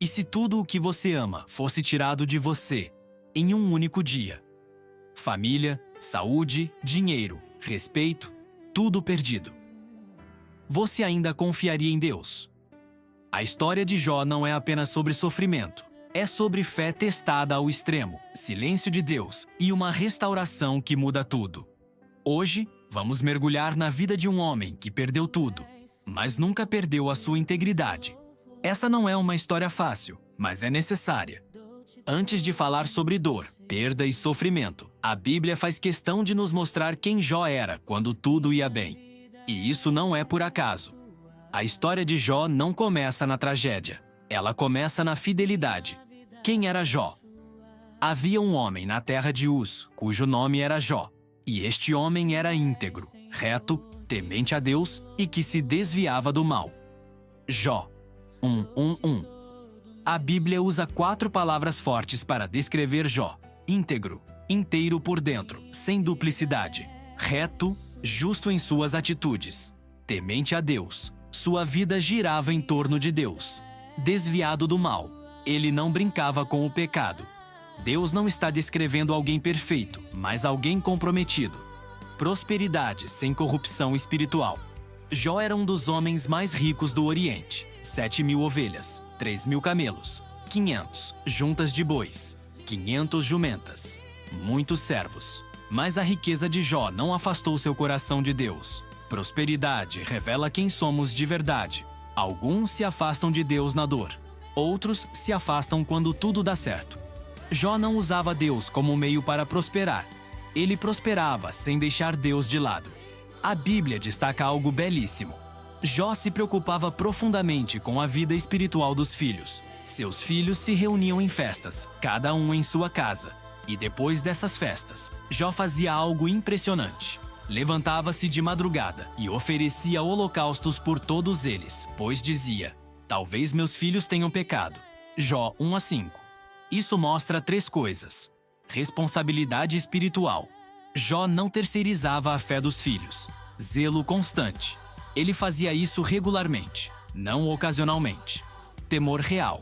E se tudo o que você ama fosse tirado de você em um único dia? Família, saúde, dinheiro, respeito, tudo perdido. Você ainda confiaria em Deus? A história de Jó não é apenas sobre sofrimento. É sobre fé testada ao extremo, silêncio de Deus e uma restauração que muda tudo. Hoje, vamos mergulhar na vida de um homem que perdeu tudo, mas nunca perdeu a sua integridade. Essa não é uma história fácil, mas é necessária. Antes de falar sobre dor, perda e sofrimento, a Bíblia faz questão de nos mostrar quem Jó era quando tudo ia bem. E isso não é por acaso. A história de Jó não começa na tragédia. Ela começa na fidelidade. Quem era Jó? Havia um homem na terra de Uz, cujo nome era Jó. E este homem era íntegro, reto, temente a Deus e que se desviava do mal. Jó 1:1. A Bíblia usa 4 palavras fortes para descrever Jó: íntegro, inteiro por dentro, sem duplicidade; reto, justo em suas atitudes; temente a Deus, sua vida girava em torno de Deus; desviado do mal, ele não brincava com o pecado. Deus não está descrevendo alguém perfeito, mas alguém comprometido. Prosperidade sem corrupção espiritual. Jó era um dos homens mais ricos do Oriente. 7.000 ovelhas, 3.000 camelos, 500 juntas de bois, 500 jumentas, muitos servos. Mas a riqueza de Jó não afastou seu coração de Deus. Prosperidade revela quem somos de verdade. Alguns se afastam de Deus na dor. Outros se afastam quando tudo dá certo. Jó não usava Deus como meio para prosperar. Ele prosperava sem deixar Deus de lado. A Bíblia destaca algo belíssimo. Jó se preocupava profundamente com a vida espiritual dos filhos. Seus filhos se reuniam em festas, cada um em sua casa. E depois dessas festas, Jó fazia algo impressionante. Levantava-se de madrugada e oferecia holocaustos por todos eles, pois dizia: talvez meus filhos tenham pecado. Jó 1:5. Isso mostra 3 coisas. Responsabilidade espiritual. Jó não terceirizava a fé dos filhos. Zelo constante. Ele fazia isso regularmente, não ocasionalmente. Temor real.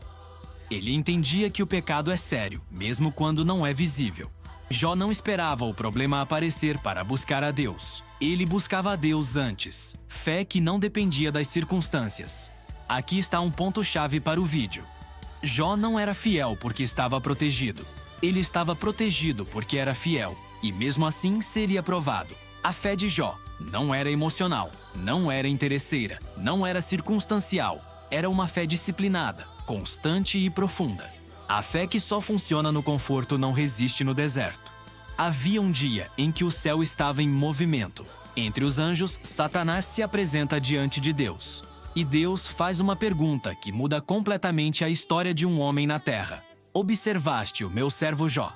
Ele entendia que o pecado é sério, mesmo quando não é visível. Jó não esperava o problema aparecer para buscar a Deus. Ele buscava a Deus antes. Fé que não dependia das circunstâncias. Aqui está um ponto-chave para o vídeo. Jó não era fiel porque estava protegido. Ele estava protegido porque era fiel, e mesmo assim seria provado. A fé de Jó não era emocional, não era interesseira, não era circunstancial. Era uma fé disciplinada, constante e profunda. A fé que só funciona no conforto não resiste no deserto. Havia um dia em que o céu estava em movimento. Entre os anjos, Satanás se apresenta diante de Deus. E Deus faz uma pergunta que muda completamente a história de um homem na terra. Observaste o meu servo Jó?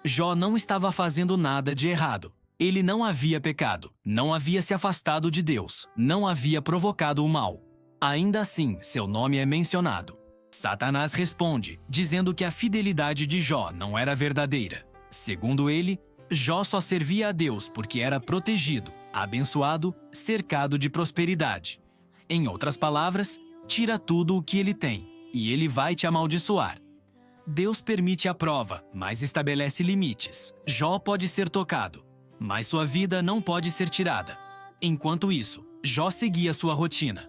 Jó não estava fazendo nada de errado. Ele não havia pecado, não havia se afastado de Deus, não havia provocado o mal. Ainda assim, seu nome é mencionado. Satanás responde, dizendo que a fidelidade de Jó não era verdadeira. Segundo ele, Jó só servia a Deus porque era protegido, abençoado, cercado de prosperidade. Em outras palavras, tira tudo o que ele tem, e ele vai te amaldiçoar. Deus permite a prova, mas estabelece limites. Jó pode ser tocado, mas sua vida não pode ser tirada. Enquanto isso, Jó seguia sua rotina.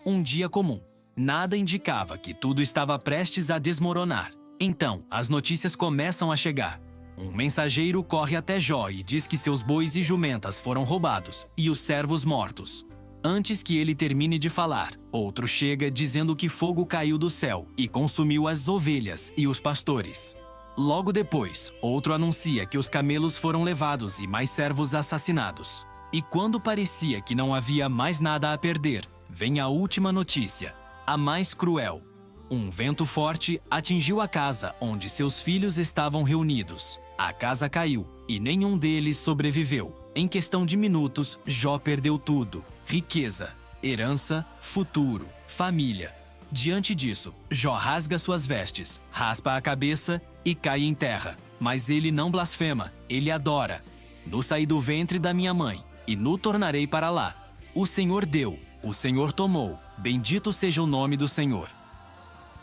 Um dia comum. Nada indicava que tudo estava prestes a desmoronar. Então, as notícias começam a chegar. Um mensageiro corre até Jó e diz que seus bois e jumentas foram roubados e os servos mortos. Antes que ele termine de falar, outro chega dizendo que fogo caiu do céu e consumiu as ovelhas e os pastores. Logo depois, outro anuncia que os camelos foram levados e mais servos assassinados. E quando parecia que não havia mais nada a perder, vem a última notícia, a mais cruel. Um vento forte atingiu a casa onde seus filhos estavam reunidos. A casa caiu e nenhum deles sobreviveu. Em questão de minutos, Jó perdeu tudo: riqueza, herança, futuro, família. Diante disso, Jó rasga suas vestes, raspa a cabeça e cai em terra. Mas ele não blasfema, ele adora. No saí do ventre da minha mãe, e no tornarei para lá. O Senhor deu, o Senhor tomou, bendito seja o nome do Senhor.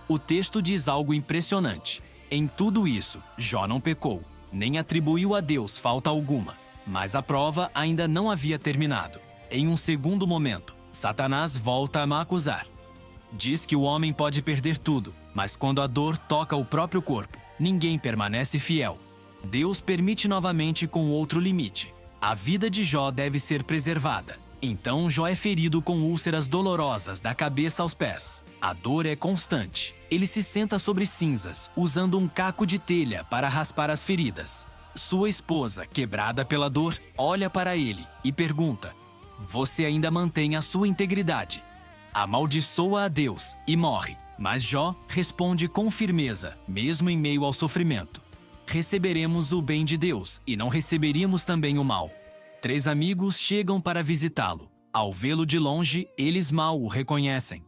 O texto diz algo impressionante. Em tudo isso, Jó não pecou, nem atribuiu a Deus falta alguma. Mas a prova ainda não havia terminado. Em um segundo momento, Satanás volta a me acusar. Diz que o homem pode perder tudo, mas quando a dor toca o próprio corpo, ninguém permanece fiel. Deus permite novamente com outro limite. A vida de Jó deve ser preservada. Então Jó é ferido com úlceras dolorosas da cabeça aos pés. A dor é constante. Ele se senta sobre cinzas, usando um caco de telha para raspar as feridas. Sua esposa, quebrada pela dor, olha para ele e pergunta: "Você ainda mantém a sua integridade?" Amaldiçoa a Deus e morre. Mas Jó responde com firmeza, mesmo em meio ao sofrimento: "Receberemos o bem de Deus e não receberíamos também o mal." 3 amigos chegam para visitá-lo. Ao vê-lo de longe, eles mal o reconhecem.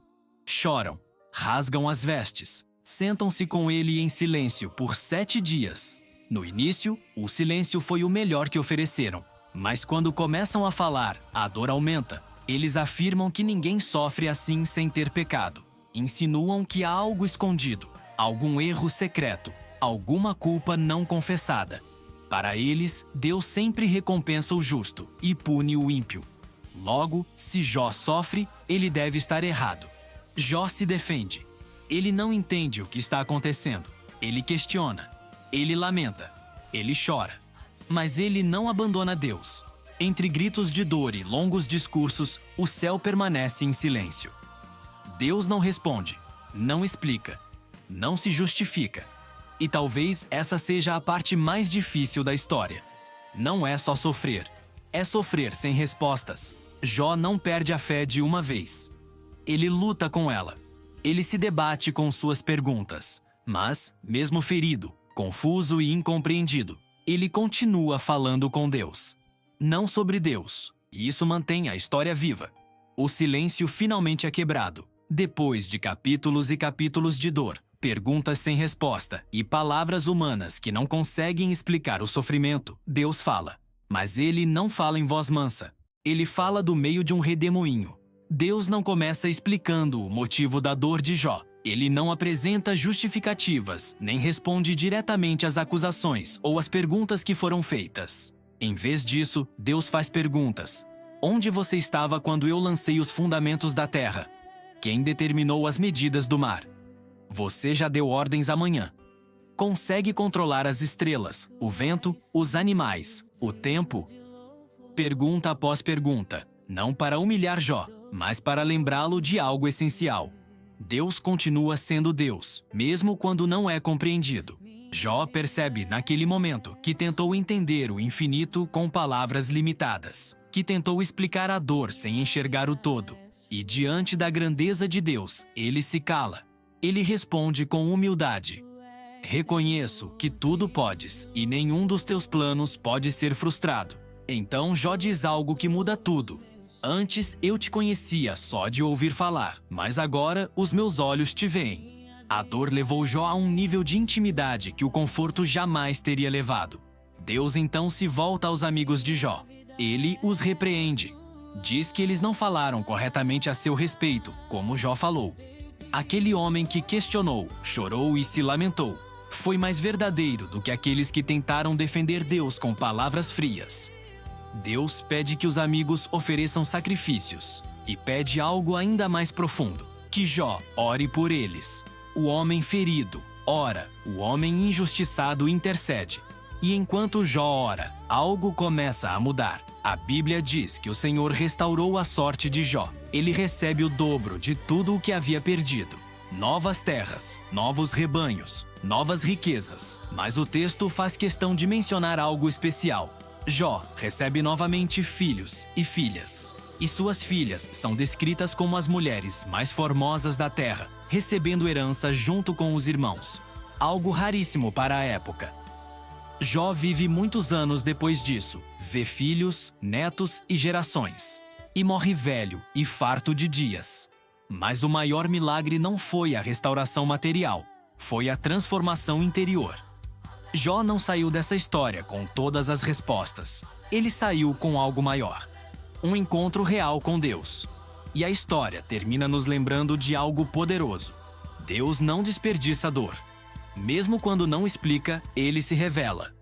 Choram, rasgam as vestes, sentam-se com ele em silêncio por 7 dias. No início, o silêncio foi o melhor que ofereceram. Mas quando começam a falar, a dor aumenta. Eles afirmam que ninguém sofre assim sem ter pecado. Insinuam que há algo escondido, algum erro secreto, alguma culpa não confessada. Para eles, Deus sempre recompensa o justo e pune o ímpio. Logo, se Jó sofre, ele deve estar errado. Jó se defende. Ele não entende o que está acontecendo. Ele questiona. Ele lamenta. Ele chora. Mas ele não abandona Deus. Entre gritos de dor e longos discursos, o céu permanece em silêncio. Deus não responde, não explica, não se justifica. E talvez essa seja a parte mais difícil da história. Não é só sofrer, é sofrer sem respostas. Jó não perde a fé de uma vez. Ele luta com ela. Ele se debate com suas perguntas. Mas, mesmo ferido, confuso e incompreendido, ele continua falando com Deus. Não sobre Deus, e isso mantém a história viva. O silêncio finalmente é quebrado. Depois de capítulos e capítulos de dor, perguntas sem resposta e palavras humanas que não conseguem explicar o sofrimento, Deus fala. Mas ele não fala em voz mansa. Ele fala do meio de um redemoinho. Deus não começa explicando o motivo da dor de Jó. Ele não apresenta justificativas, nem responde diretamente às acusações ou às perguntas que foram feitas. Em vez disso, Deus faz perguntas. Onde você estava quando eu lancei os fundamentos da terra? Quem determinou as medidas do mar? Você já deu ordens amanhã. Consegue controlar as estrelas, o vento, os animais, o tempo? Pergunta após pergunta, não para humilhar Jó, mas para lembrá-lo de algo essencial. Deus continua sendo Deus, mesmo quando não é compreendido. Jó percebe naquele momento que tentou entender o infinito com palavras limitadas, que tentou explicar a dor sem enxergar o todo. E diante da grandeza de Deus, ele se cala. Ele responde com humildade: "Reconheço que tudo podes e nenhum dos teus planos pode ser frustrado." Então Jó diz algo que muda tudo. "Antes eu te conhecia só de ouvir falar, mas agora os meus olhos te veem." A dor levou Jó a um nível de intimidade que o conforto jamais teria levado. Deus então se volta aos amigos de Jó. Ele os repreende. Diz que eles não falaram corretamente a seu respeito, como Jó falou. Aquele homem que questionou, chorou e se lamentou foi mais verdadeiro do que aqueles que tentaram defender Deus com palavras frias. Deus pede que os amigos ofereçam sacrifícios e pede algo ainda mais profundo: que Jó ore por eles. O homem ferido ora, o homem injustiçado intercede. E enquanto Jó ora, algo começa a mudar. A Bíblia diz que o Senhor restaurou a sorte de Jó. Ele recebe o dobro de tudo o que havia perdido. Novas terras, novos rebanhos, novas riquezas. Mas o texto faz questão de mencionar algo especial. Jó recebe novamente filhos e filhas. E suas filhas são descritas como as mulheres mais formosas da terra, recebendo herança junto com os irmãos. Algo raríssimo para a época. Jó vive muitos anos depois disso, vê filhos, netos e gerações. E morre velho e farto de dias. Mas o maior milagre não foi a restauração material, foi a transformação interior. Jó não saiu dessa história com todas as respostas. Ele saiu com algo maior. Um encontro real com Deus. E a história termina nos lembrando de algo poderoso. Deus não desperdiça dor. Mesmo quando não explica, ele se revela.